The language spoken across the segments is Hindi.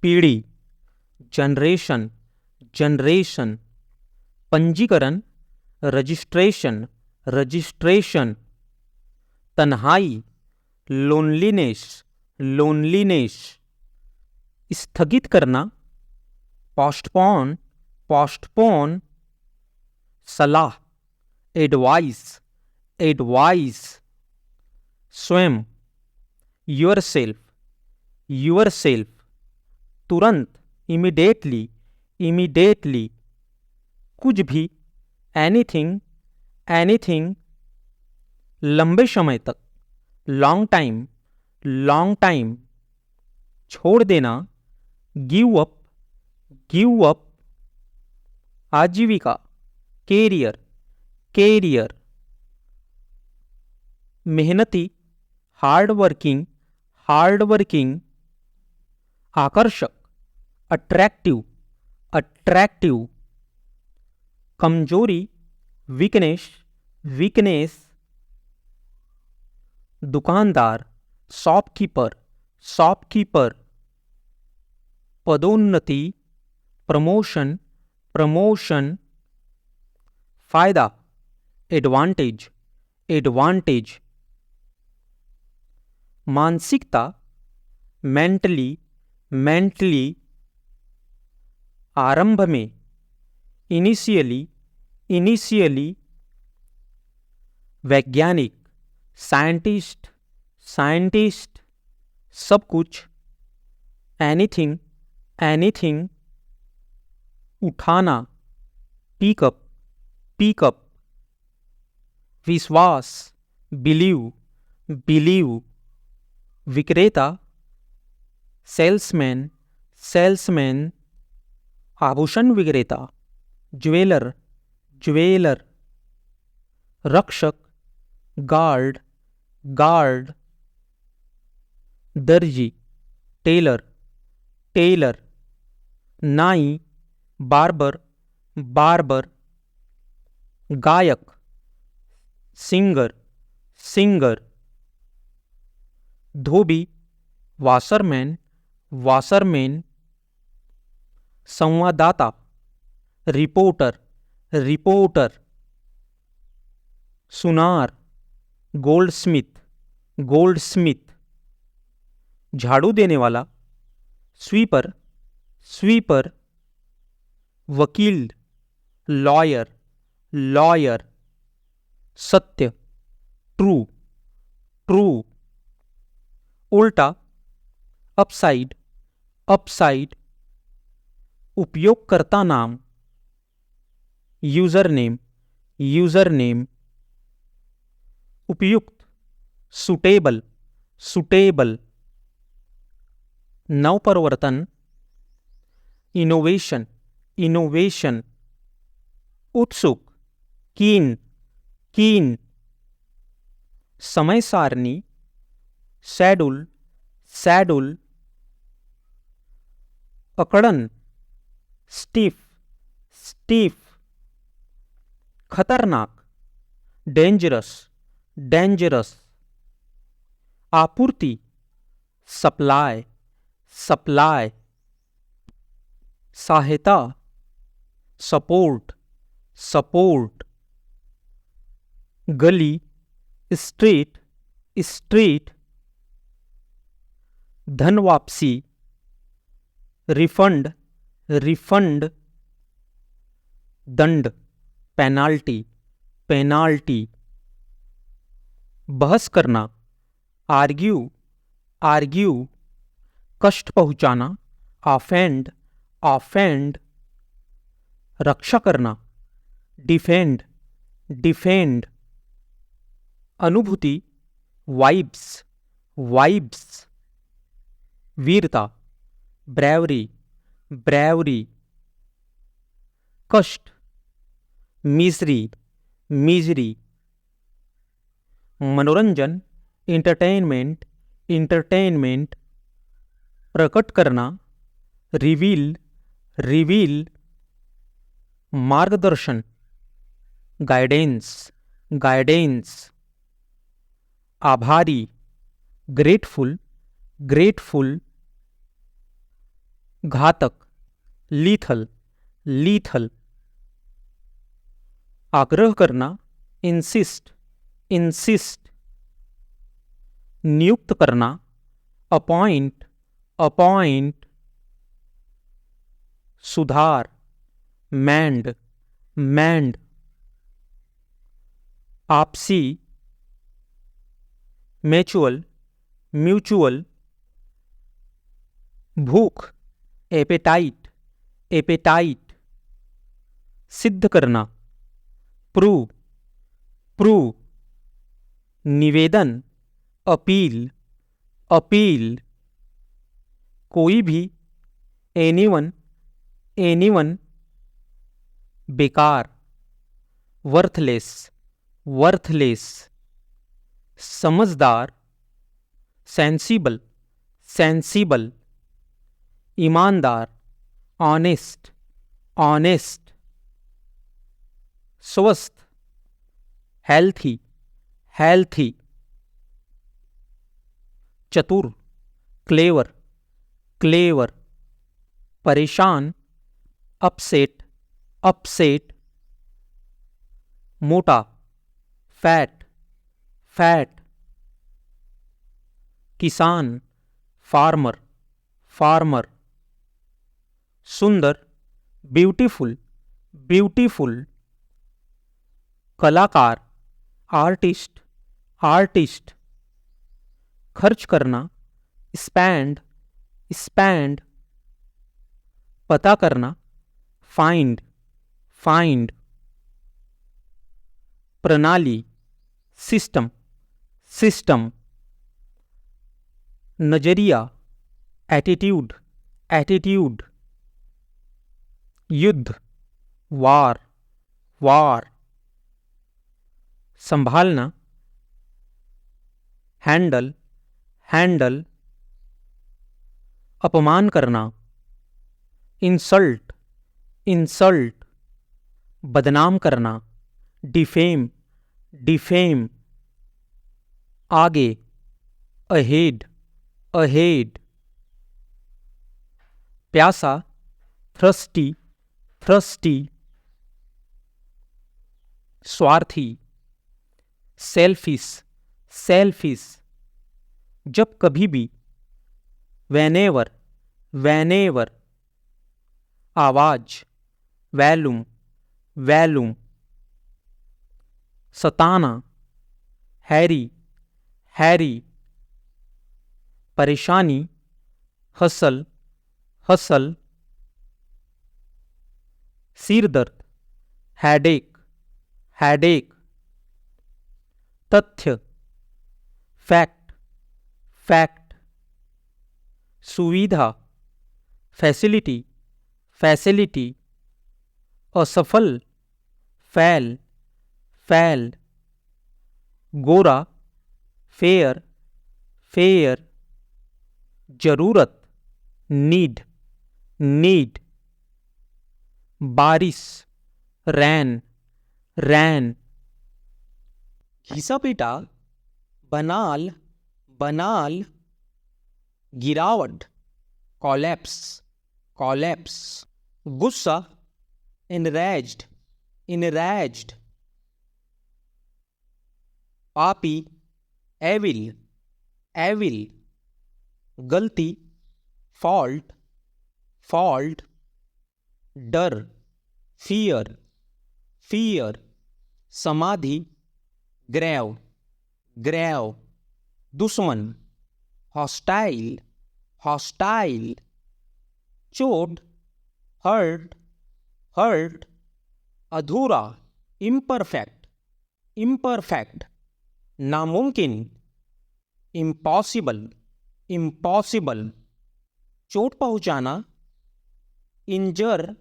पीढ़ी, जनरेशन, जनरेशन। पंजीकरण, रजिस्ट्रेशन, रजिस्ट्रेशन। तन्हाई, लोनलीनेस, लोनलीनेस। स्थगित करना, पोस्टपोन, पोस्टपोन। सलाह, एडवाइस, एडवाइस। स्वयं, योरसेल्फ, योरसेल्फ। तुरंत, इमीडिएटली, इमीडिएटली। कुछ भी, एनीथिंग, एनीथिंग। लंबे समय तक, लॉन्ग टाइम, लॉन्ग टाइम। छोड़ देना, गिव अप, गिव अप। आजीविका, कैरियर, कैरियर। मेहनती, हार्ड वर्किंग, हार्ड वर्किंग। आकर्षक, अट्रैक्टिव, अट्रैक्टिव। कमजोरी, वीकनेस, वीकनेस। दुकानदार, शॉपकीपर, शॉपकीपर। पदोन्नति, प्रमोशन, प्रमोशन। फायदा, एडवांटेज, एडवांटेज। मानसिकता, मेंटली, मेंटली। आरंभ में, इनिशियली, इनिशियली। वैज्ञानिक, साइंटिस्ट, साइंटिस्ट। सब कुछ, एनीथिंग, एनीथिंग। उठाना, पिकअप, पिकअप। विश्वास, बिलीव, बिलीव। विक्रेता, सेल्समैन, सेल्समैन। आभूषण विक्रेता, ज्वेलर, ज्वेलर। रक्षक, गार्ड, गार्ड। दर्जी, टेलर, टेलर। नाई, बार्बर, बार्बर। गायक, सिंगर, सिंगर। धोबी, वाशरमैन, वाशरमैन। संवाददाता, रिपोर्टर, रिपोर्टर। सुनार, गोल्डस्मिथ, गोल्डस्मिथ। झाड़ू देने वाला, स्वीपर, स्वीपर। वकील, लॉयर, लॉयर। सत्य, ट्रू, ट्रू। उल्टा, अपसाइड, अपसाइड। उपयोगकर्ता नाम, यूजर नेम, यूजर नेम। उपयुक्त, सुटेबल, सुटेबल। नवपरिवर्तन, इनोवेशन, इनोवेशन। उत्सुक, कीन, कीन। समय सारणी, शेड्यूल, शेड्यूल। अकड़न, स्टीफ, स्टीफ। खतरनाक, डेंजरस, डेंजरस। आपूर्ति, सप्लाई, सप्लाई। सहायता, सपोर्ट, सपोर्ट। गली, स्ट्रीट, स्ट्रीट। धन वापसी, रिफंड, रिफंड। दंड, पेनाल्टी, पेनाल्टी। बहस करना, आर्ग्यू, आर्ग्यू। कष्ट पहुंचाना, ऑफेंड, ऑफेंड। रक्षा करना, डिफेंड, डिफेंड। अनुभूति, वाइब्स, वाइब्स। वीरता, ब्रेवरी, ब्रेवरी। कष्ट, मिजरी, मिजरी। मनोरंजन, इंटरटेनमेंट, इंटरटेनमेंट। प्रकट करना, रिवील, रिवील। मार्गदर्शन, गाइडेंस, गाइडेंस। आभारी, ग्रेटफुल, ग्रेटफुल। घातक, लीथल, लीथल। आग्रह करना, इंसिस्ट, इंसिस्ट। नियुक्त करना, अपॉइंट, अपॉइंट। सुधार, मैंड, मैंड। आपसी, म्यूचुअल, म्यूचुअल। भूख, एपेटाइट, एपेटाइट। सिद्ध करना, प्रूव, प्रूव। निवेदन, अपील, अपील। कोई भी, एनीवन, एनीवन। बेकार, वर्थलेस, वर्थलेस। समझदार, सेंसिबल, सेंसिबल। ईमानदार, ऑनेस्ट, ऑनेस्ट। स्वस्थ, हेल्थी, हेल्थी। चतुर, क्लेवर, क्लेवर। परेशान, अपसेट, अपसेट। मोटा, फैट, फैट। किसान, फार्मर, फार्मर। सुंदर, ब्यूटीफुल, ब्यूटीफुल। कलाकार, आर्टिस्ट, आर्टिस्ट। खर्च करना, स्पेंड, स्पेंड। पता करना, फाइंड, फाइंड। प्रणाली, सिस्टम, सिस्टम। नजरिया, एटीट्यूड, एटीट्यूड। युद्ध, वार, वार। संभालना, हैंडल, हैंडल। अपमान करना, इंसल्ट, इंसल्ट। बदनाम करना, डिफेम, डिफेम। आगे, अहेड, अहेड। प्यासा, थ्रस्टी, थ्रस्टी। स्वार्थी, सेल्फिश, सेल्फिश। जब कभी भी, whenever, whenever। आवाज, वैल्यूम, वैल्यूम। सताना, हैरी, हैरी। परेशानी, हसल, हसल। सिर दर्द, हेडेक, हेडेक। तथ्य, फैक्ट, फैक्ट। सुविधा, फैसिलिटी, फैसिलिटी। असफल, फैल, फैल। गोरा, फेयर, फेयर। जरूरत, नीड, नीड। बारिश, रैन, रैन। घिसा-पिटा, बनाल, बनाल। गिरावट, कॉलेप्स, कॉलेप्स। गुस्सा, enraged, enraged। पापी, एविल, एविल। गलती, फॉल्ट, फॉल्ट। डर, फियर, फियर। समाधि, ग्रेव, ग्रेव। दुश्मन, हॉस्टाइल, हॉस्टाइल। चोट, हर्ट, हर्ट। अधूरा, इम्परफेक्ट, इम्परफेक्ट। नामुमकिन, इम्पॉसिबल, इम्पॉसिबल। चोट पहुंचाना, इंजर,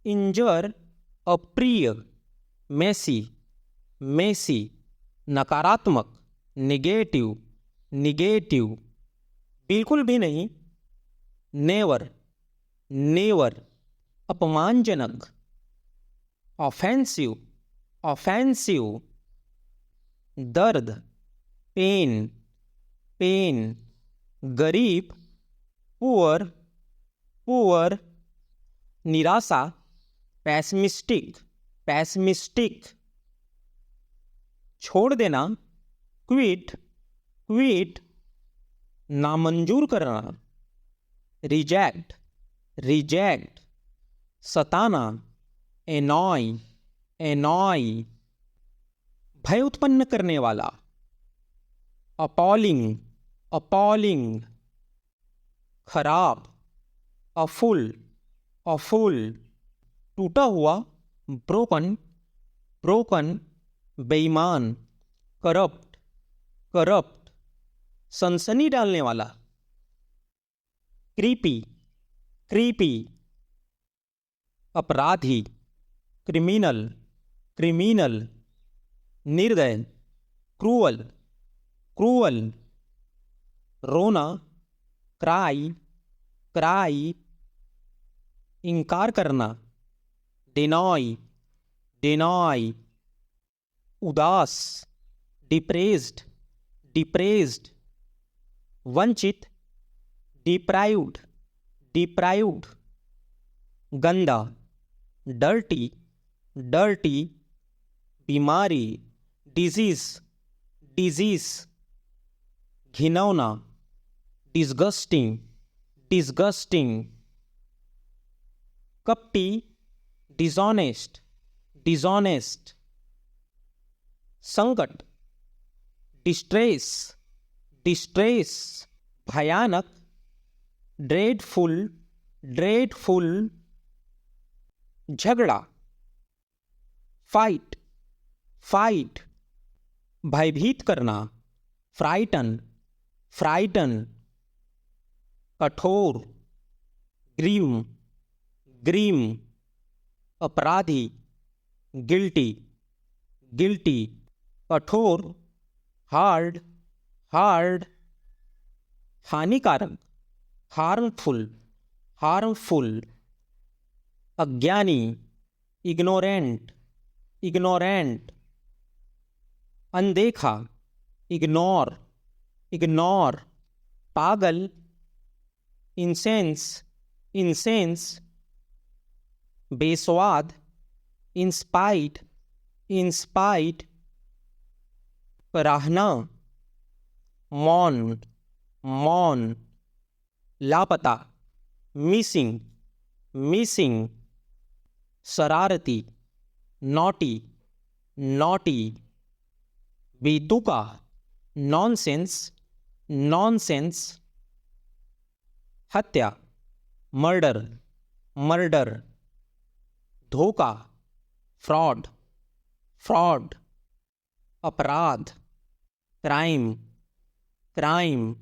इंजर। अप्रिय, मेसी, मेसी। नकारात्मक, निगेटिव, निगेटिव। बिल्कुल भी नहीं, नेवर, नेवर। अपमानजनक, ऑफेंसिव, ऑफेंसिव। दर्द, पेन, पेन। गरीब, पुअर, पुअर, निराशा, पैसिमिस्टिक, पैसिमिस्टिक, छोड़ देना, क्विट, क्विट, नामंजूर करना, रिजेक्ट, रिजेक्ट, सताना, एनॉय, एनॉय, भय उत्पन्न करने वाला, अपॉलिंग, अपॉलिंग, खराब, अफुल, अफुल, टूटा हुआ, ब्रोकन, ब्रोकन, बेईमान, करप्ट, करप्ट, सनसनी डालने वाला, क्रीपी, क्रीपी, अपराधी, क्रिमिनल, क्रिमिनल, निर्दय, क्रूअल, क्रूअल, रोना, क्राई, क्राई, इनकार करना, डिनॉय, डिनॉय, उदास, डिप्रेस्ड, डिप्रेस्ड, वंचित, डिप्राइव्ड, डिप्राइव्ड, गंदा, डर्टी, डर्टी, बीमारी, डिजीज, डिजीज, घिनौना, डिस्गस्टिंग, डिस्गस्टिंग, कपटी, डिसऑनेस्ट, डिसऑनेस्ट, संकट, डिस्ट्रेस, डिस्ट्रेस, भयानक, ड्रेडफुल, ड्रेडफुल, झगड़ा, फाइट, फाइट, भयभीत करना, फ्राइटन, फ्राइटन, कठोर, ग्रीम, ग्रीम, अपराधी, गिल्टी, गिल्टी, कठोर, हार्ड, हार्ड, हानिकारक, हार्मफुल, हार्मफुल, अज्ञानी, इग्नोरेंट, इग्नोरेंट, अनदेखा, इग्नोर, इग्नोर, पागल, इंसेंस, इंसेंस, बेस्वाद, इंस्पाइट, इंस्पाइट, कराहना, मौन, मौन, लापता, मिसिंग, मिसिंग, शरारती, नॉटी, नॉटी, बेतुका, नॉनसेंस, नॉनसेंस, हत्या, मर्डर, मर्डर, धोखा, फ्रॉड, फ्रॉड, अपराध, क्राइम, क्राइम,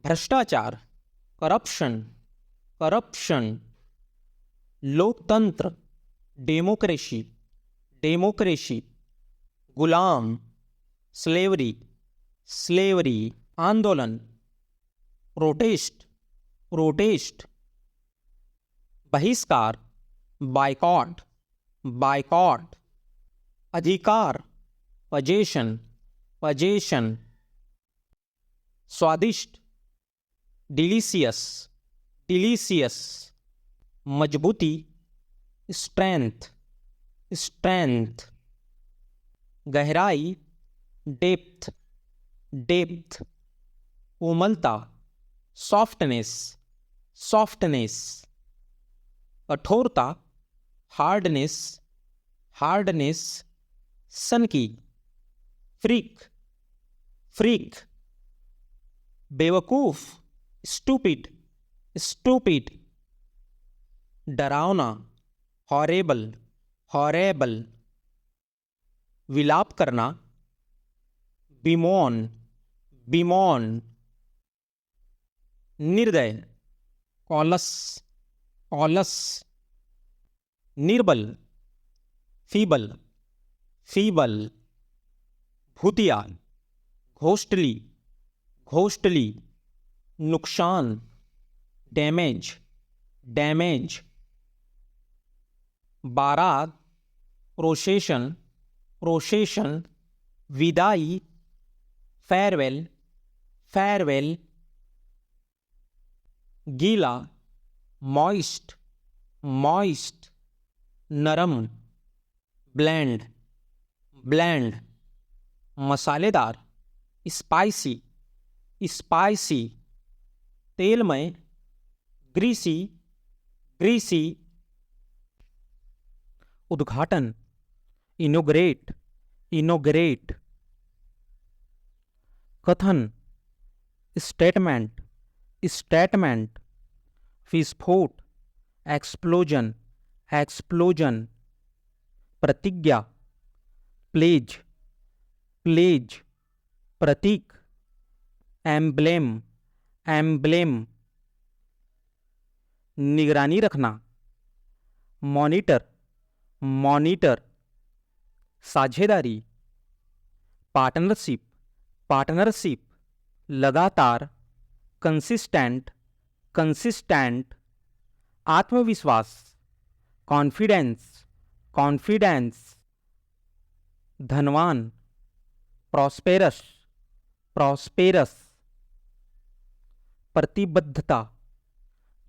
भ्रष्टाचार, करप्शन, करप्शन, लोकतंत्र, डेमोक्रेसी, डेमोक्रेसी, गुलाम, स्लेवरी, स्लेवरी, आंदोलन, प्रोटेस्ट, प्रोटेस्ट, बहिष्कार, बायकॉट, बायकॉट, अधिकार, पजेशन, पजेशन, स्वादिष्ट, डिलीशियस, डिलीशियस, मजबूती, स्ट्रेंथ, स्ट्रेंथ, गहराई, डेप्थ, डेप्थ, कोमलता, सॉफ्टनेस, सॉफ्टनेस, कठोरता, हार्डनेस, हार्डनेस, सनकी, फ्रीक, फ्रीक, बेवकूफ, स्टूपिड, स्टूपिड, डरावना, हॉरेबल, हॉरेबल, विलाप करना, बिमोन, बिमोन, निर्दय, कॉलस, कॉलस, निर्बल, फीबल, फीबल, भूतिया, घोस्टली, घोस्टली, नुकसान, डैमेज, डैमेज, बारात, प्रोसेशन, प्रोसेशन, विदाई, फेयरवेल, फेयरवेल, गीला, मॉइस्ट, मॉइस्ट, नरम, ब्लेंड, ब्लेंड, मसालेदार, स्पाइसी, स्पाइसी, तेलमय, ग्रीसी, ग्रीसी, उद्घाटन, इनोग्रेट, इनोग्रेट, कथन, स्टेटमेंट, स्टेटमेंट, विस्फोट, एक्सप्लोजन, एक्सप्लोजन, प्रतिज्ञा, प्लेज, प्लेज, प्रतीक, एम्ब्लेम, एम्ब्लेम, निगरानी रखना, मॉनिटर, मॉनिटर, साझेदारी, पार्टनरशिप, पार्टनरशिप, लगातार, कंसिस्टेंट, कंसिस्टेंट, आत्मविश्वास, कॉन्फिडेंस, कॉन्फिडेंस, धनवान, प्रॉस्पेरस, प्रॉस्पेरस, प्रतिबद्धता,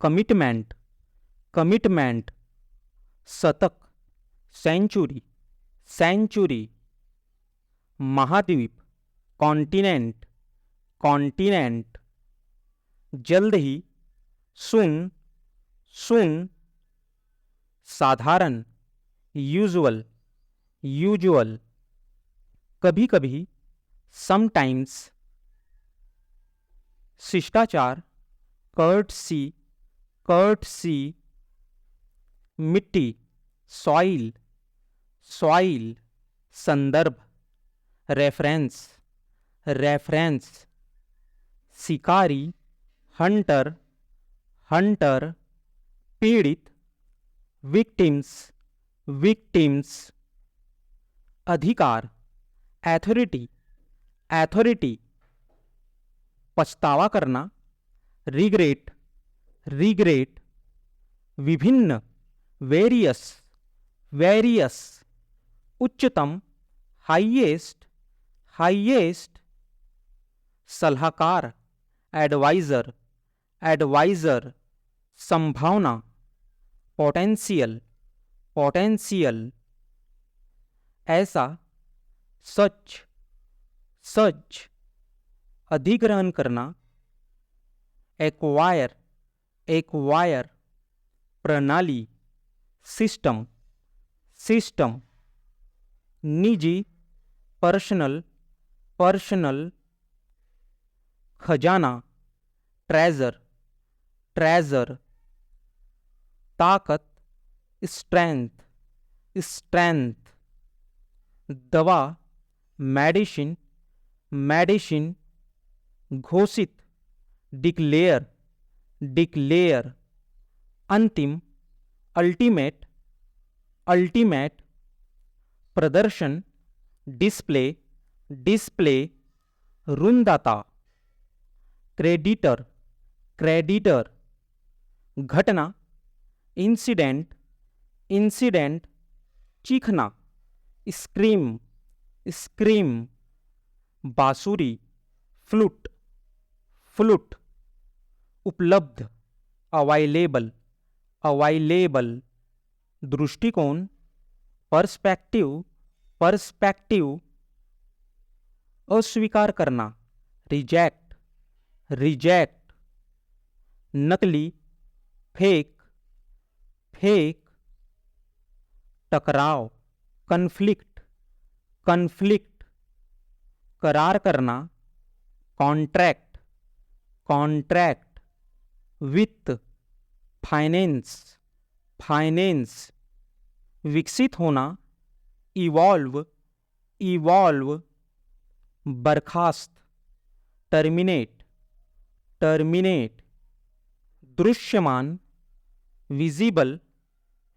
कमिटमेंट, कमिटमेंट, शतक, सेंचुरी, सेंचुरी, महाद्वीप, कॉन्टिनेंट, कॉन्टिनेंट, जल्द ही, सुन, सुन, साधारण, यूजुअल, यूजुअल, कभी कभी, समटाइम्स, शिष्टाचार, कर्टसी, कर्टसी, मिट्टी, सॉइल, सॉइल, संदर्भ, रेफरेंस, रेफरेंस, शिकारी, हंटर, हंटर, पीड़ित, विक्टिम्स, विक्टिम्स, अधिकार, एथॉरिटी, एथॉरिटी, पछतावा करना, रिग्रेट, रिग्रेट, विभिन्न, वेरियस, वेरियस, उच्चतम, हाईएस्ट, हाईएस्ट, सलाहकार, एडवाइजर, एडवाइजर, संभावना, पोटेंशियल, पोटेंशियल, ऐसा, सच, सच, अधिग्रहण करना, एक्वायर, एक्वायर, प्रणाली, सिस्टम, सिस्टम, निजी, पर्सनल, पर्सनल, खजाना, ट्रेजर, ट्रेजर, ताकत, स्ट्रेंथ, स्ट्रेंथ, दवा, मेडिसिन, मेडिसिन, घोषित, डिक्लेयर, डिक्लेयर, अंतिम, अल्टीमेट, अल्टीमेट, प्रदर्शन, डिस्प्ले, डिस्प्ले, ऋणदाता, क्रेडिटर, क्रेडिटर, घटना, इंसिडेंट, इंसिडेंट, चीखना, स्क्रीम, स्क्रीम, बांसुरी, फ्लूट, फ्लूट, उपलब्ध, अवाइलेबल, अवाइलेबल, दृष्टिकोण, पर्सपेक्टिव, पर्सपेक्टिव, अस्वीकार करना, रिजेक्ट, रिजेक्ट, नकली, फेक, फेक, टकराव, कन्फ्लिक्ट, कन्फ्लिक्ट, करार करना, कॉन्ट्रैक्ट, कॉन्ट्रैक्ट, वित्त, फाइनेंस, फाइनेंस, विकसित होना, इवॉल्व, इवॉल्व, बर्खास्त, टर्मिनेट, टर्मिनेट, दृश्यमान, विजिबल,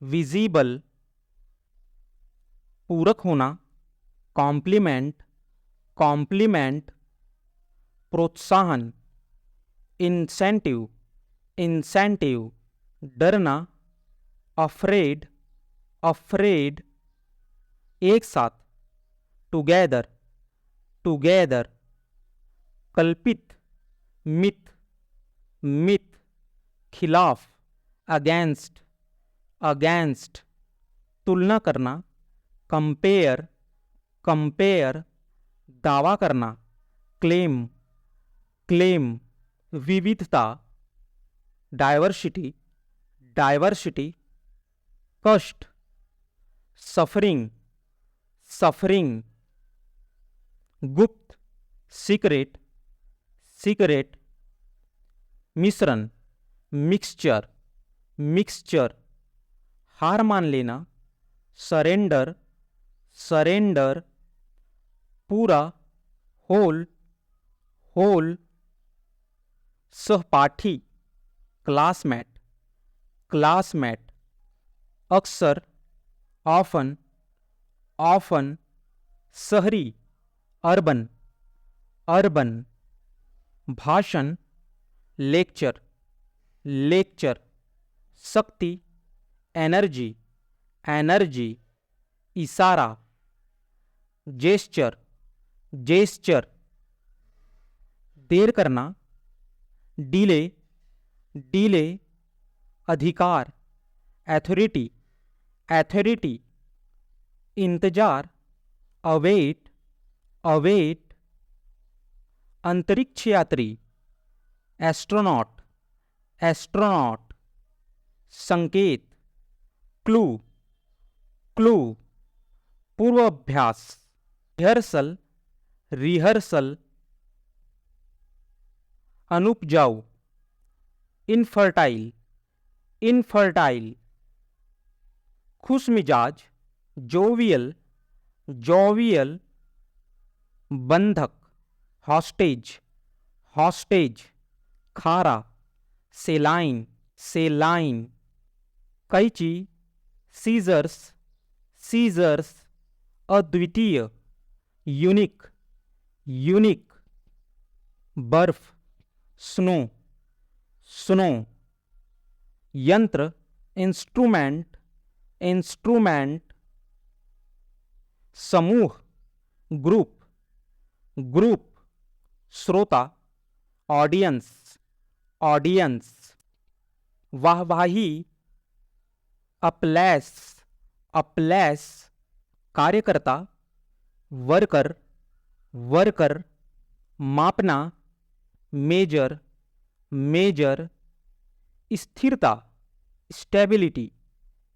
विजिबल, पूरक होना, कॉम्प्लीमेंट, कॉम्प्लीमेंट, प्रोत्साहन, इंसेंटिव, इंसेंटिव, डरना, अफ्रेड, अफ्रेड, एक साथ, टुगेदर, टुगेदर, कल्पित, मिथ, मिथ, खिलाफ, अगेंस्ट, अगेंस्ट, तुलना करना, कंपेयर, कंपेयर, दावा करना, क्लेम, क्लेम, विविधता, डायवर्सिटी, डायवर्सिटी, कष्ट, सफरिंग, सफरिंग, गुप्त, सीक्रेट, सीक्रेट, मिश्रण, मिक्सचर, मिक्सचर, हार मान लेना, सरेंडर, सरेंडर, पूरा, होल, होल, सहपाठी, क्लासमेट, क्लासमेट, अक्सर, ऑफन, ऑफन, शहरी, अर्बन, अर्बन, भाषण, लेक्चर, लेक्चर, शक्ति, एनर्जी, एनर्जी, इशारा, जेस्चर, जेस्चर, देर करना, डिले, डिले, अधिकार, अथॉरिटी, अथॉरिटी, इंतजार, अवेट, अवेट, अंतरिक्ष यात्री, एस्ट्रोनॉट, एस्ट्रोनॉट, संकेत, क्लू, क्लू, पूर्वाभ्यास, रिहर्सल, रिहर्सल, अनुपजाऊ, इनफर्टाइल, इनफर्टाइल, खुश मिजाज, जोवियल, जोवियल, बंधक, हॉस्टेज, हॉस्टेज, खारा, सेलाइन, सेलाइन, कैची, सीजर्स, सीजर्स, अद्वितीय, यूनिक, यूनिक, बर्फ, स्नो, स्नो, यंत्र, इंस्ट्रूमेंट, इंस्ट्रूमेंट, समूह, ग्रुप, ग्रुप, श्रोता, ऑडियंस, ऑडियंस, वाहवाही, अपलैस, अपलैस, कार्यकर्ता, वर्कर, वर्कर, मापना, मेजर, मेजर, स्थिरता, स्टेबिलिटी,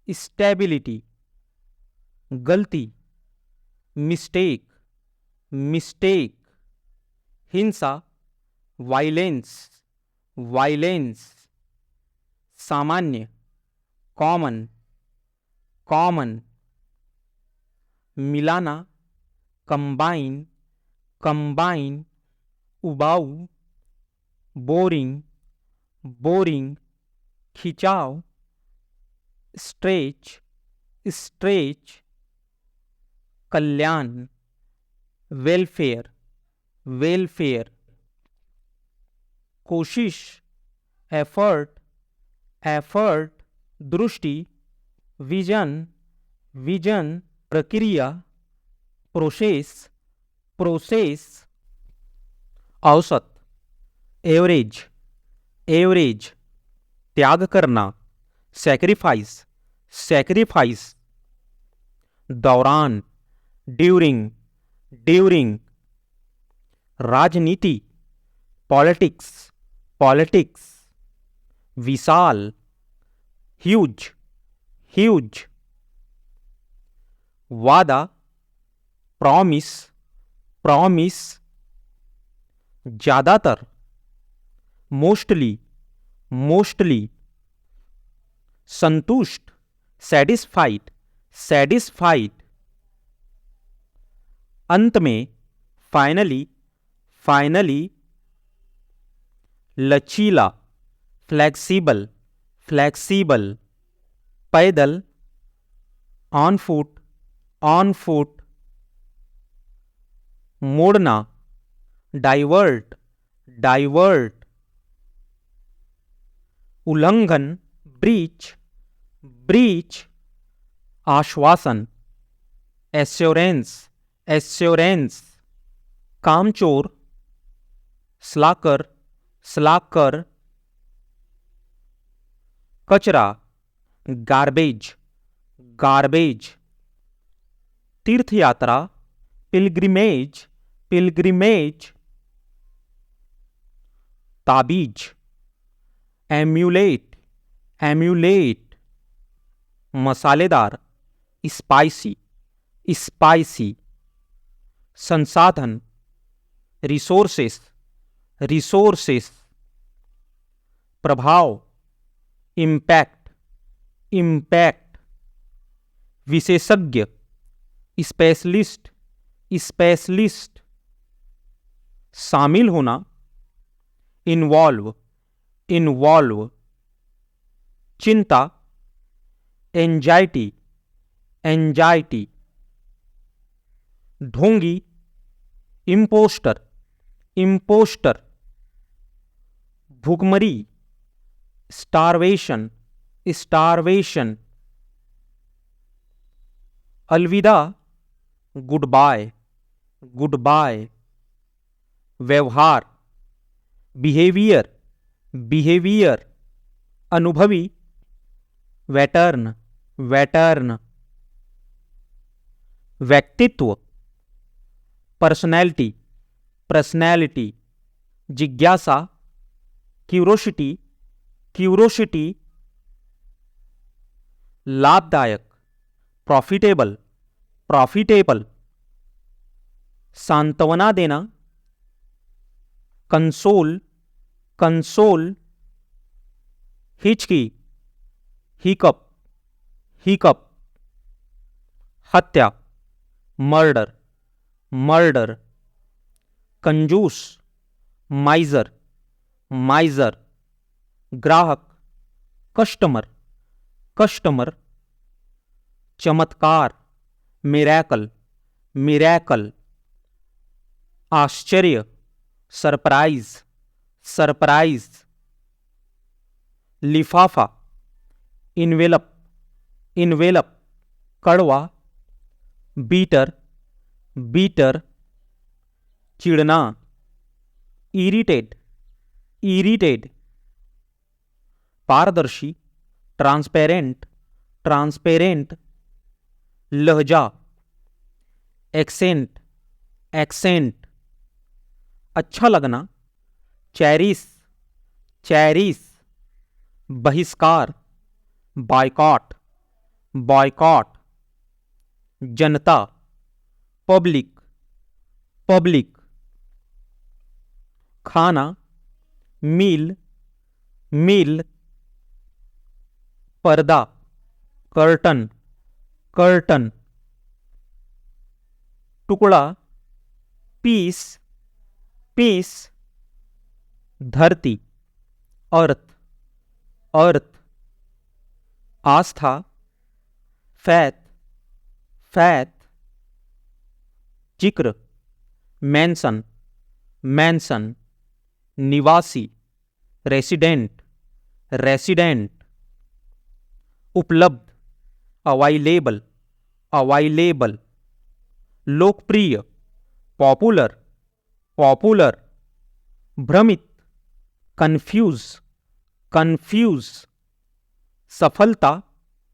स्टेबिलिटी, गलती, मिस्टेक, मिस्टेक, हिंसा, वायलेंस, वायलेंस, सामान्य, कॉमन, कॉमन, मिलाना, कंबाइन, कंबाइन, उबाऊ, बोरिंग, बोरिंग, खिंचाव, स्ट्रेच, स्ट्रेच, कल्याण, वेलफेयर, वेलफेयर, कोशिश, एफर्ट, एफर्ट, दृष्टि, विजन, विजन, प्रक्रिया, प्रोसेस, प्रोसेस, औसत, एवरेज, एवरेज, त्याग करना, सैक्रिफाइस, सैक्रिफाइस, दौरान, ड्यूरिंग, ड्यूरिंग, राजनीति, पॉलिटिक्स, पॉलिटिक्स, विशाल, ह्यूज, ह्यूज, वादा, प्रॉमिस, प्रॉमिस, ज्यादातर, मोस्टली, मोस्टली, संतुष्ट, सैटिस्फाइड, सैटिस्फाइड, अंत में, फाइनली, फाइनली, लचीला, फ्लेक्सिबल, फ्लेक्सिबल, पैदल, ऑन फुट, ऑन फुट, मोड़ना, डाइवर्ट, डाइवर्ट, उल्लंघन, ब्रीच, ब्रीच, आश्वासन, एश्योरेंस, एश्योरेंस, कामचोर, स्लाकर, स्लाकर, कचरा, गार्बेज, गार्बेज। तीर्थ यात्रा, पिलग्रिमेज, पिलग्रिमेज। ताबीज, एम्यूलेट, एम्यूलेट। मसालेदार, स्पाइसी, स्पाइसी। संसाधन, रिसोर्सेस, रिसोर्सेस। प्रभाव, इम्पैक्ट, इम्पैक्ट। विशेषज्ञ, स्पेशलिस्ट, स्पेशलिस्ट। शामिल होना, इन्वॉल्व, इन्वॉल्व। चिंता, एंजाइटी, एंजाइटी। ढोंगी, इम्पोस्टर, इम्पोस्टर। भूखमरी, स्टारवेशन, स्टारवेशन। अलविदा, गुड बाय, गुड बाय। व्यवहार, बिहेवियर, बिहेवियर। अनुभवी, वेटर्न, वेटर्न। व्यक्तित्व, पर्सनैलिटी, पर्सनैलिटी। जिज्ञासा, क्यूरोसिटी, क्यूरोसिटी। लाभदायक, प्रॉफिटेबल, प्रॉफिटेबल। सांत्वना देना, कंसोल, कंसोल। हिचकी, हिकअप, हिकअप। हत्या, मर्डर, मर्डर। कंजूस, माइजर, माइजर। ग्राहक, कस्टमर, कस्टमर। चमत्कार, मिरेकल, मिरेकल। आश्चर्य, सरप्राइज, सरप्राइज। लिफाफा, इन्वेलप, इन्वेलप। कड़वा, बीटर, बीटर। चिढ़ना, इरिटेट, इरिटेट। पारदर्शी, ट्रांसपेरेंट, ट्रांसपेरेंट। लहजा, एक्सेंट, एक्सेंट। अच्छा लगना, चैरिस, चैरिस। बहिष्कार, बॉयकॉट, बॉयकॉट। जनता, पब्लिक, पब्लिक। खाना, मील, मील। पर्दा, कर्टन, कर्टन। टुकड़ा, पीस, पीस। धरती, अर्थ, अर्थ। आस्था, फैथ, फैथ। जिक्र, मैंसन, मैंसन। निवासी, रेसिडेंट, रेसिडेंट। उपलब्ध, अवाइलेबल, अवाइलेबल। लोकप्रिय, पॉपुलर, पॉपुलर। भ्रमित, कंफ्यूज, कंफ्यूज। सफलता,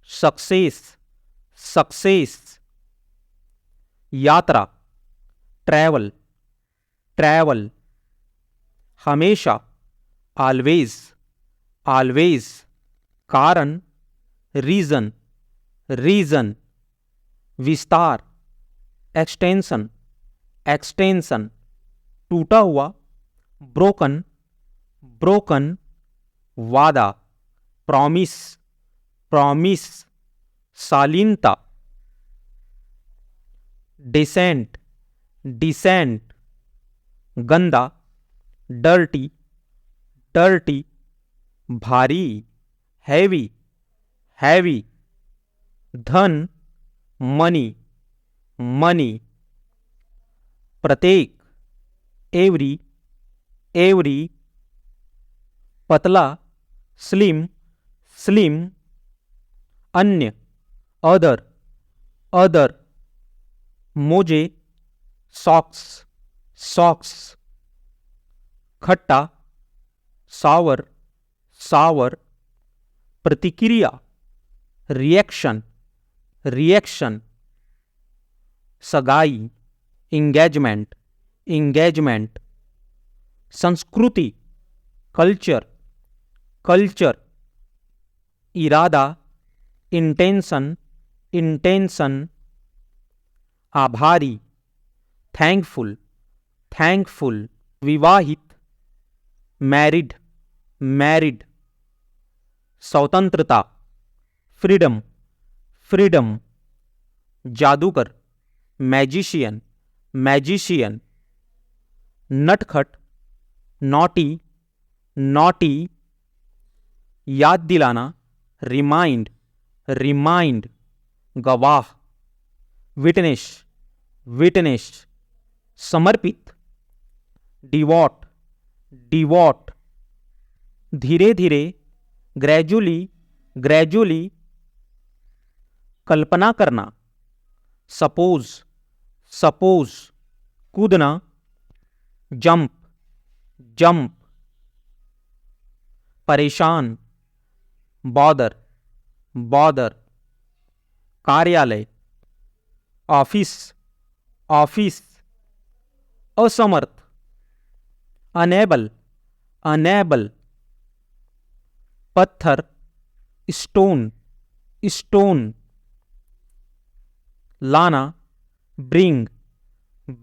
सक्सेस, सक्सेस। यात्रा, ट्रैवल, ट्रैवल। हमेशा, ऑलवेज, ऑलवेज। कारण, रीजन, रीजन। विस्तार, एक्सटेंशन, एक्सटेंशन। टूटा हुआ, ब्रोकन, ब्रोकन। वादा, प्रॉमिस, प्रॉमिस। शालीनता, डिसेंट, डिसेंट। गंदा, डर्टी, डर्टी। भारी, हैवी, हैवी। धन, मनी, मनी। प्रत्येक, एवरी, एवरी। पतला, स्लिम, स्लिम। अन्य, अदर, अदर। मोजे, सॉक्स, सॉक्स। खट्टा, सावर, सावर। प्रतिक्रिया, रिएक्शन, रिएक्शन, सगाई, इंगेजमेंट, इंगेजमेंट, संस्कृति, कल्चर, कल्चर, इरादा, इंटेंशन, इंटेंशन, आभारी, थैंकफुल, थैंकफुल, विवाहित, मैरिड, मैरिड, स्वतंत्रता, फ्रीडम, फ्रीडम, जादूगर, मैजिशियन, मैजिशियन, नटखट, नॉटी, नॉटी, याद दिलाना, रिमाइंड, रिमाइंड, गवाह, विटनेस, विटनेस, समर्पित, डिवॉट, डिवॉट, धीरे धीरे, ग्रेजुअली, ग्रेजुअली, कल्पना करना, सपोज, सपोज, कूदना, जंप, जंप, परेशान, बॉदर, बॉदर, कार्यालय, ऑफिस, ऑफिस, असमर्थ, अनेबल, अनेबल, पत्थर, स्टोन, स्टोन, लाना, ब्रिंग,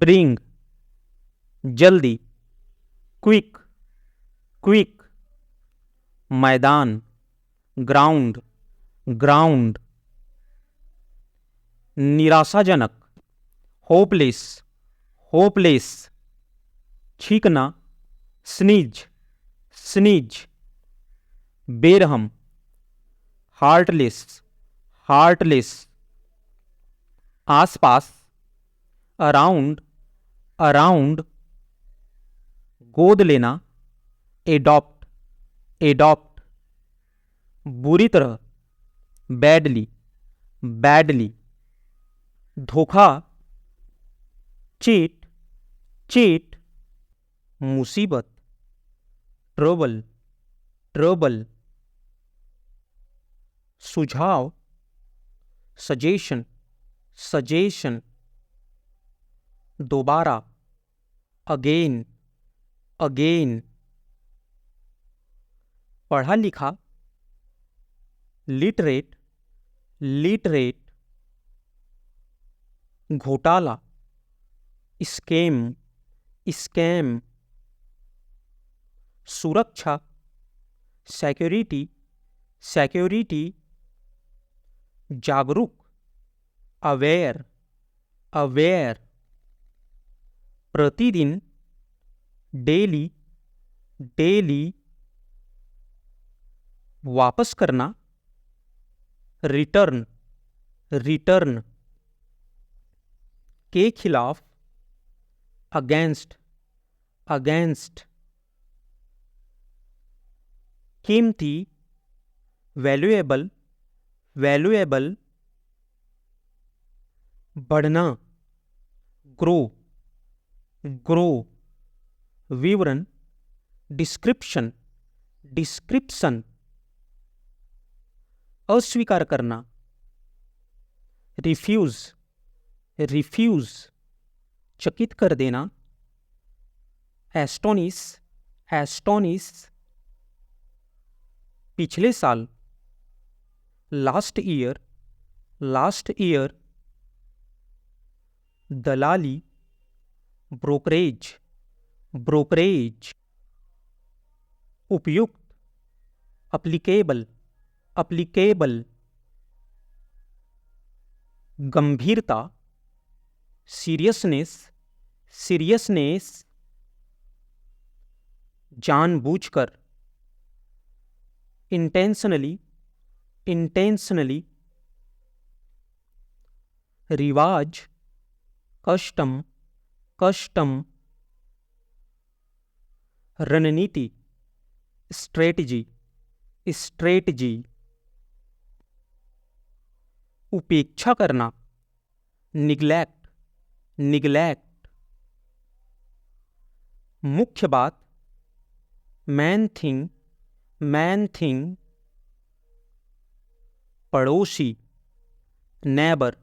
ब्रिंग, जल्दी, क्विक, क्विक, मैदान, ग्राउंड, ग्राउंड, निराशाजनक, होपलेस, होपलेस, छींकना, स्नीज, स्नीज, बेरहम, हार्टलेस, हार्टलेस, आसपास, अराउंड, अराउंड, गोद लेना, एडॉप्ट, एडॉप्ट, बुरी तरह, बैडली, बैडली, धोखा, चीट, चीट, मुसीबत, ट्रबल, ट्रबल, सुझाव, सजेशन, सजेशन, दोबारा, अगेन, अगेन, पढ़ा लिखा, लिटरेट, लिटरेट, घोटाला, स्कैम, स्कैम, सुरक्षा, सिक्योरिटी, सिक्योरिटी, जागरूक, अवेयर, अवेयर, प्रतिदिन, डेली, डेली, वापस करना, रिटर्न, रिटर्न, के खिलाफ, अगेंस्ट, अगेंस्ट, कीमती, वैल्यूएबल, वैल्यूएबल, बढ़ना, ग्रो, ग्रो, विवरण, डिस्क्रिप्शन, डिस्क्रिप्शन, अस्वीकार करना, रिफ्यूज, रिफ्यूज, चकित कर देना, एस्टोनिस, एस्टोनिस, पिछले साल, लास्ट ईयर, लास्ट ईयर, दलाली, ब्रोकरेज, ब्रोकरेज, उपयुक्त, अप्लीकेबल, अप्लीकेबल, गंभीरता, सीरियसनेस, सीरियसनेस, जानबूझकर, इंटेंशनली, इंटेंशनली, रिवाज, कस्टम, कस्टम, रणनीति, स्ट्रेटजी, स्ट्रेटजी, उपेक्षा करना, निग्लेक्ट, निग्लेक्ट, मुख्य बात, मैन थिंग, मैन थिंग, पड़ोसी, नेबर,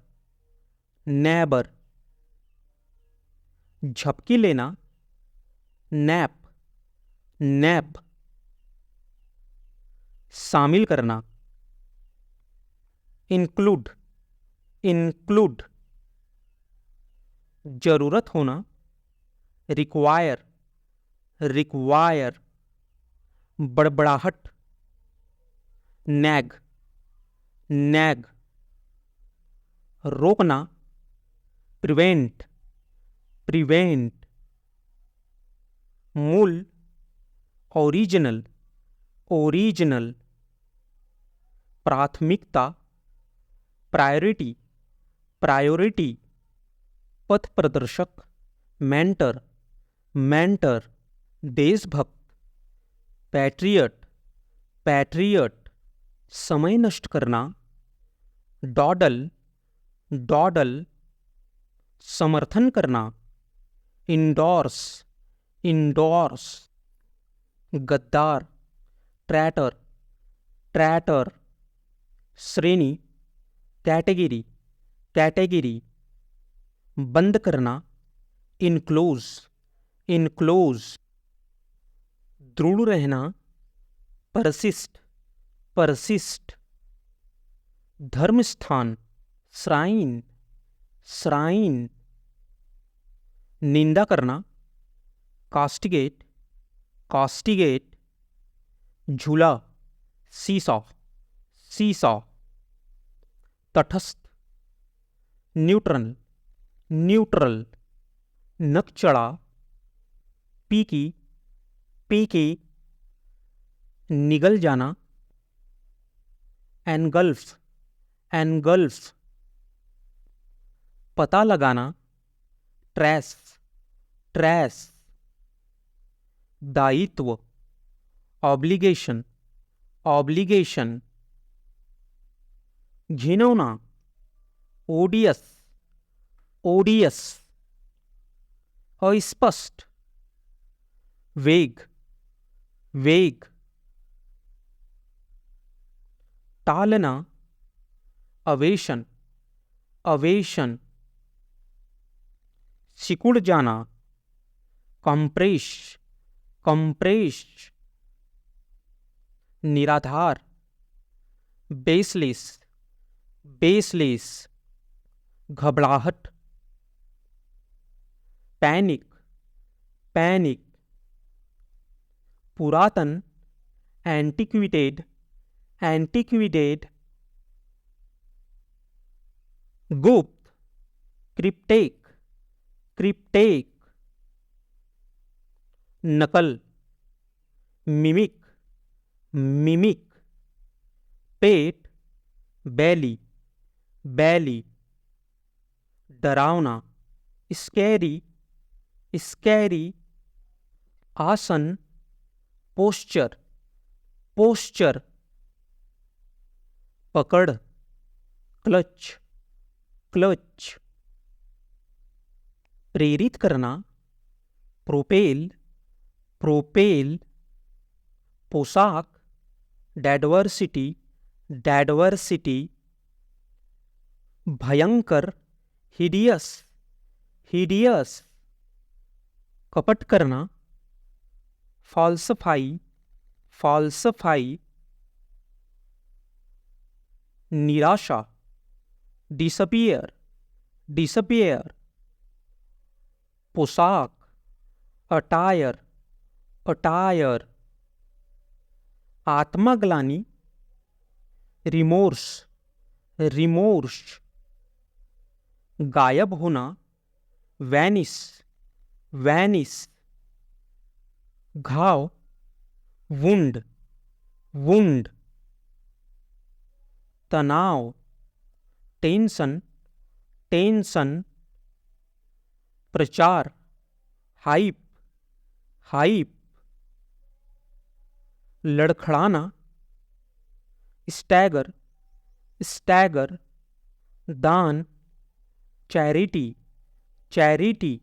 नेबर। झपकी लेना, नैप, नैप। शामिल करना, इंक्लूड, इंक्लूड। जरूरत होना, रिक्वायर, रिक्वायर। बड़बड़ाहट, नैग, नैग। रोकना, प्रिवेंट, प्रिवेंट। मूल, ओरिजिनल, ओरिजिनल। प्राथमिकता, प्रायोरिटी, प्रायोरिटी। पथ प्रदर्शक, मेंटर, मेंटर। देशभक्त, पैट्रियट, पैट्रियट। समय नष्ट करना, डॉडल, डॉडल। समर्थन करना, इंडोर्स, इंडोर्स। गद्दार, ट्रैटर, ट्रैटर। श्रेणी, कैटेगरी, कैटेगरी। बंद करना, इनक्लोज, इनक्लोज। दृढ़ रहना, परसिस्ट, परसिस्ट। धर्मस्थान, श्राइन, श्राइन। निंदा करना, कास्टिगेट, कास्टिगेट। झूला, सीसॉ, सीसॉ। तटस्थ, न्यूट्रल, न्यूट्रल। नक चढ़ा, पीकी, पीकी। निगल जाना, एनगल्फ, एनगल्फ। पता लगाना, ट्रेस, ट्रेस। दायित्व, ऑब्लिगेशन, ऑब्लिगेशन। घिनौना, ओडियस, ओडियस। अस्पष्ट, वेग, वेग। टालना, अवेशन, अवेशन। सिकुड़ जाना, कंप्रेस, कंप्रेस। निराधार, बेसलेस, बेसलेस। घबराहट, पैनिक, पैनिक। पुरातन, एंटिक्विटेड, एंटिक्विटेड। गुप्त, क्रिप्टेक, क्रिप्टेक। नकल, मिमिक, मिमिक। पेट, बैली, बैली। डरावना, स्कैरी, स्कैरी। आसन, पोस्चर, पोस्चर। पकड़, क्लच, क्लच। प्रेरित करना, प्रोपेल, प्रोपेल। पोशाक, डाइवर्सिटी, डाइवर्सिटी। भयंकर, हिडियस, हिडियस। कपट करना, फॉल्सफाई, फॉल्सफाई। निराशा, डिसपियर, डिसपियर। पोशाक, अटायर, अटायर। आत्मग्लानि, रिमोर्स, रिमोर्स। गायब होना, वैनिस, वैनिस। घाव, वुंड, वुंड। तनाव, टेंशन, टेंशन। प्रचार, हाइप, हाइप। लड़खड़ाना, स्टैगर, स्टैगर। दान, चैरिटी, चैरिटी।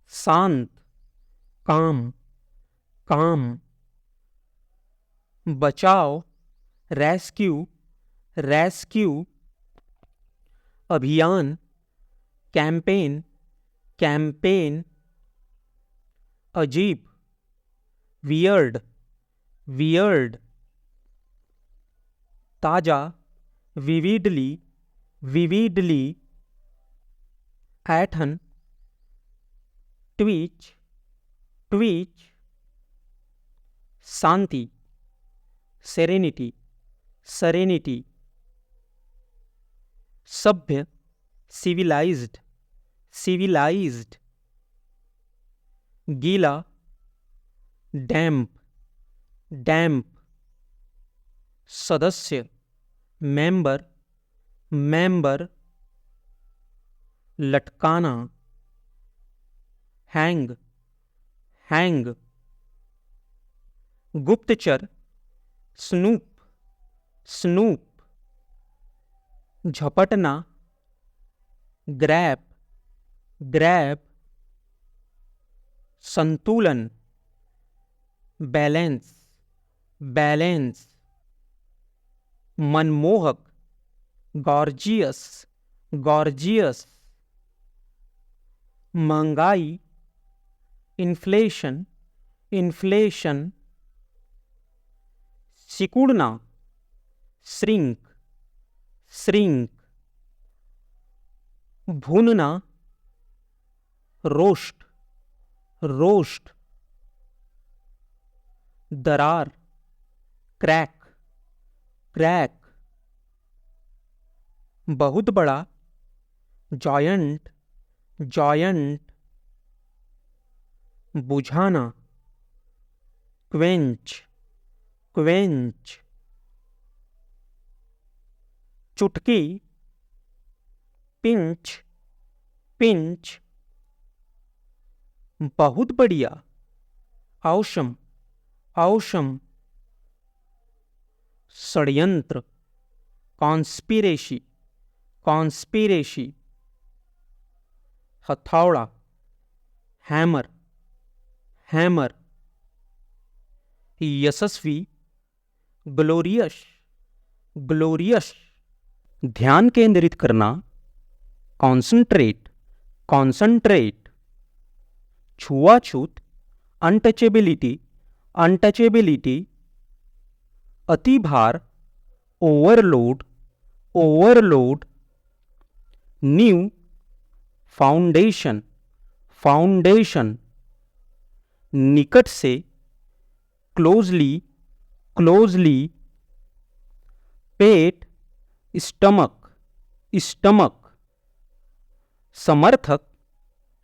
शांत, काम, काम। बचाव, रेस्क्यू, रेस्क्यू। अभियान, कैंपेन, कैंपेन। अजीब, वियर्ड, वियर्ड। ताजा, विविडली, विविडली। ऐठन, ट्वीच, ट्वीच। शांति, सेरेनिटी, सेरेनिटी। सभ्य, सिविलाइज्ड, सिविलाइज्ड। गीला, डैम्प, डैम्प। सदस्य, मेंबर, मेंबर। लटकाना, हैंग, हैंग। गुप्तचर, स्नूप, स्नूप। झपटना, ग्रैब, ग्रैब। संतुलन, बैलेंस, बैलेंस। मनमोहक, गॉर्जियस, गॉर्जियस। महंगाई, इन्फ्लेशन, इन्फ्लेशन। सिकुड़ना, श्रिंक, श्रिंक। भूनना, रोस्ट, रोस्ट। दरार, क्रैक, क्रैक। बहुत बड़ा, जॉयंट, जॉयंट। बुझाना, क्वेंच, क्वेंच। चुटकी, पिंच, पिंच। बहुत बढ़िया, औशम, औशम। षड्यंत्र, कॉन्स्पिरेसी, कॉन्स्पिरेसी। हथौड़ा, हैमर, हैमर। यशस्वी, ग्लोरियस, ग्लोरियस। ध्यान केंद्रित करना, कॉन्संट्रेट, कॉन्संट्रेट। छुआछूत, अनटचेबिलिटी, अनटचेबिलिटी। अतिभार, ओवरलोड, ओवरलोड। न्यू, फाउंडेशन, फाउंडेशन। निकट से, क्लोजली, क्लोजली। पेट, स्टमक, स्टमक। समर्थक,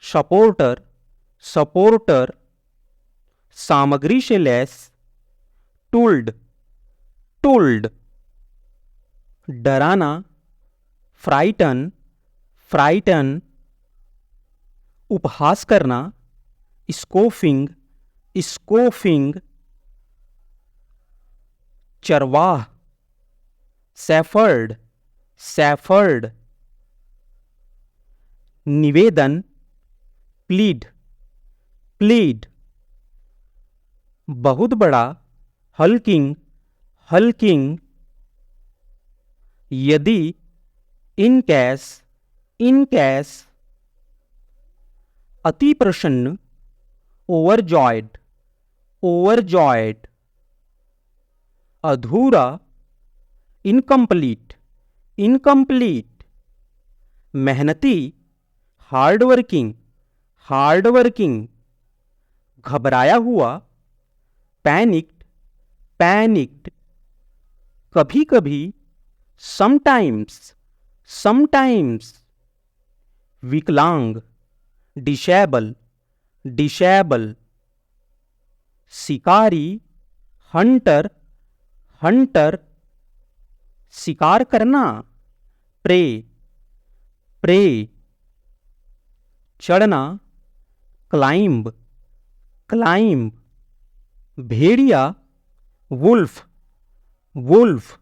सपोर्टर, सपोर्टर। सामग्री से लैस, टूल्ड, टूल्ड। डराना, फ्राइटन, फ्राइटन। उपहास करना, स्कोफिंग, स्कोफिंग। चरवाह, सैफर्ड, सैफर्ड। निवेदन, प्लीड, प्लीड। बहुत बड़ा, हल्किंग, हल्किंग। यदि, इन कैस, इन कैस। अति प्रसन्न, ओवरजॉयड, ओवरजॉयड। अधूरा, इनकम्प्लीट, इनकम्प्लीट। मेहनती, हार्डवर्किंग, हार्डवर्किंग। घबराया हुआ, पैनिक्ड, पैनिक्ड। कभी कभी, समटाइम्स, समटाइम्स। विकलांग, डिसेबल, डिसेबल। शिकारी, हंटर, हंटर। शिकार करना, प्रे, प्रे। चढ़ना, क्लाइंब, क्लाइंब। भेड़िया, वुल्फ, वुल्फ।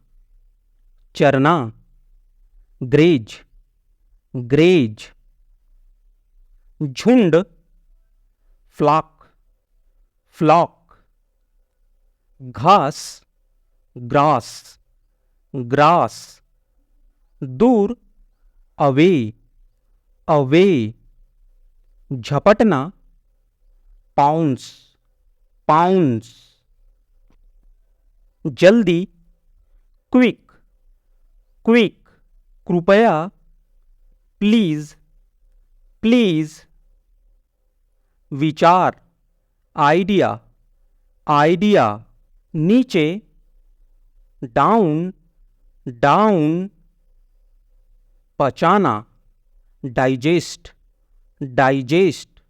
चरना, ग्रेज, ग्रेज। झुंड, फ्लॉक, फ्लॉक। घास, ग्रास, ग्रास, दूर, अवे, अवे, झपटना, पाउंस, पाउंस, जल्दी, क्विक, क्विक, कृपया, प्लीज, प्लीज, विचार, आइडिया, आइडिया, नीचे, डाउन, डाउन, पचाना, डाइजेस्ट, डाइजेस्ट,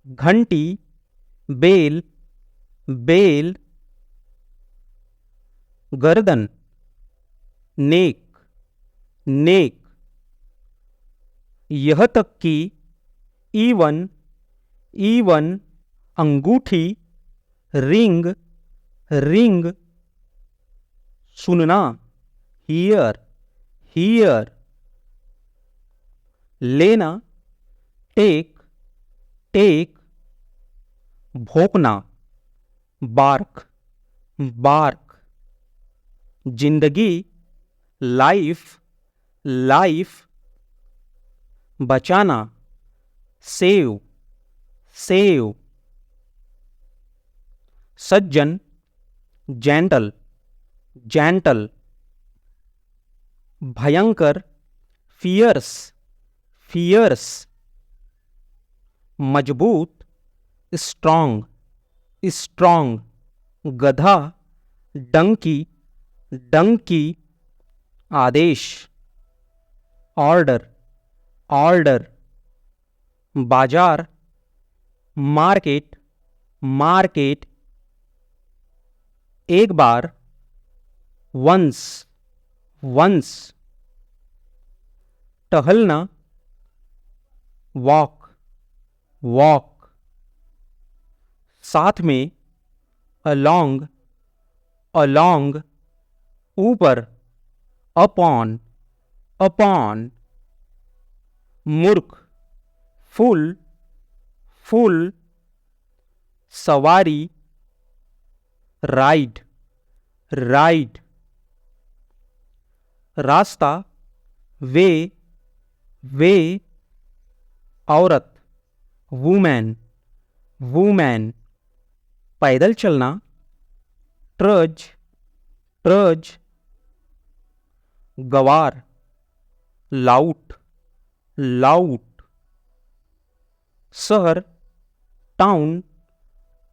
घंटी, बेल, बेल, गर्दन, नेक, नेक, यह तक कि, इवन, इवन, अंगूठी, रिंग, रिंग, सुनना, हियर, हियर, लेना, टेक, टेक, भोंकना, बार्क, बार्क, जिंदगी, लाइफ, लाइफ, बचाना, सेव, सेव, सज्जन, जेंटल, जेंटल, भयंकर, फियर्स, फियर्स, मजबूत, स्ट्रांग, स्ट्रांग, गधा, डंकी, डंकी, आदेश, ऑर्डर, ऑर्डर, बाजार, मार्केट, मार्केट, एक बार, वंस, वंस, टहलना, वॉक, वॉक, साथ में, अलोंग, अलोंग, ऊपर, अपॉन, अपॉन, मूर्ख, फुल, फुल, सवारी, राइड, राइड, रास्ता, वे, वे, औरत, वुमेन, वुमेन, पैदल चलना, ट्रज, ट्रज, गवार, लाउट, लाउट, शहर, टाउन,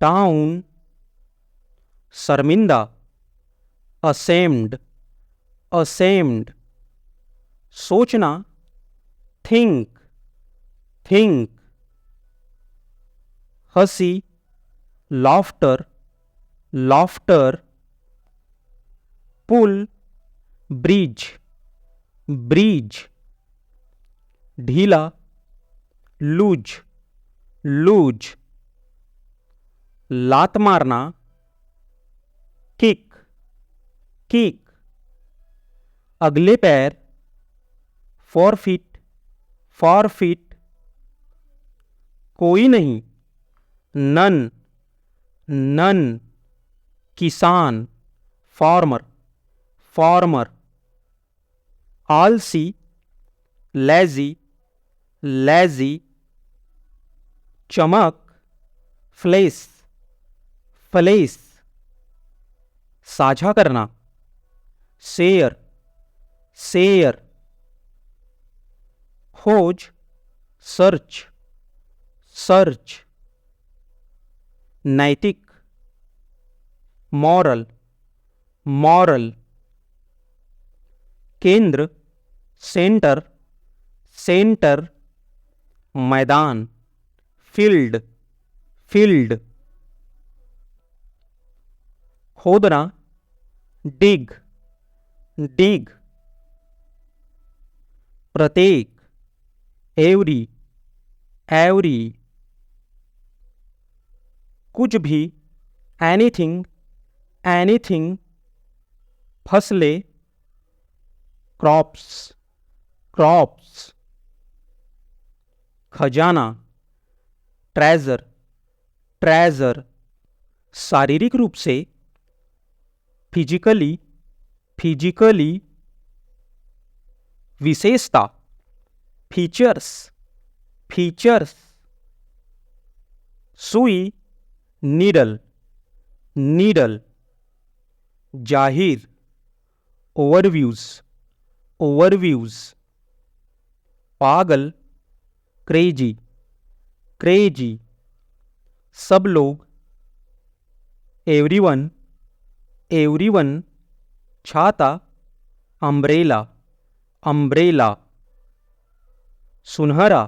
टाउन, शर्मिंदा, असेम्ड, असेम्ड, सोचना, थिंक, थिंक, हंसी, लॉफ्टर, लॉफ्टर, पुल, ब्रिज, ब्रिज, ढीला, लूज, लूज, लात मारना, किक, किक, अगले पैर, फॉरफिट, फॉरफिट, कोई नहीं, नन, नन, किसान, फार्मर, फार्मर, आलसी, लेजी, लेजी, चमक, फ्लेस, फ्लेस, साझा करना, शेयर, शेयर, खोज, सर्च, सर्च, नैतिक, मॉरल, मॉरल, केंद्र, सेंटर, सेंटर, मैदान, फील्ड, फील्ड, खोदना, डिग, डिग, प्रत्येक, एवरी, एवरी, कुछ भी, एनीथिंग, एनीथिंग, फसलें, क्रॉप्स, क्रॉप्स, खजाना, ट्रेजर, ट्रेजर, शारीरिक रूप से, फिजिकली, फिजिकली, विशेषता, फीचर्स, फीचर्स, सुई, नीडल, नीडल, जाहिर, ओवरव्यूज, ओवरव्यूज, पागल, क्रेजी, क्रेजी, सब लोग, एवरीवन, एवरीवन, छाता, अम्ब्रेला, अम्ब्रेला, सुनहरा,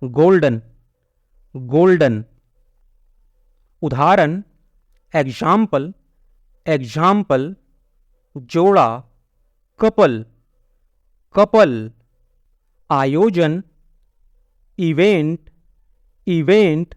गोल्डन, गोल्डन, उदाहरण, एग्जाम्पल, एग्जाम्पल, जोड़ा, कपल, कपल, आयोजन, इवेंट, इवेंट,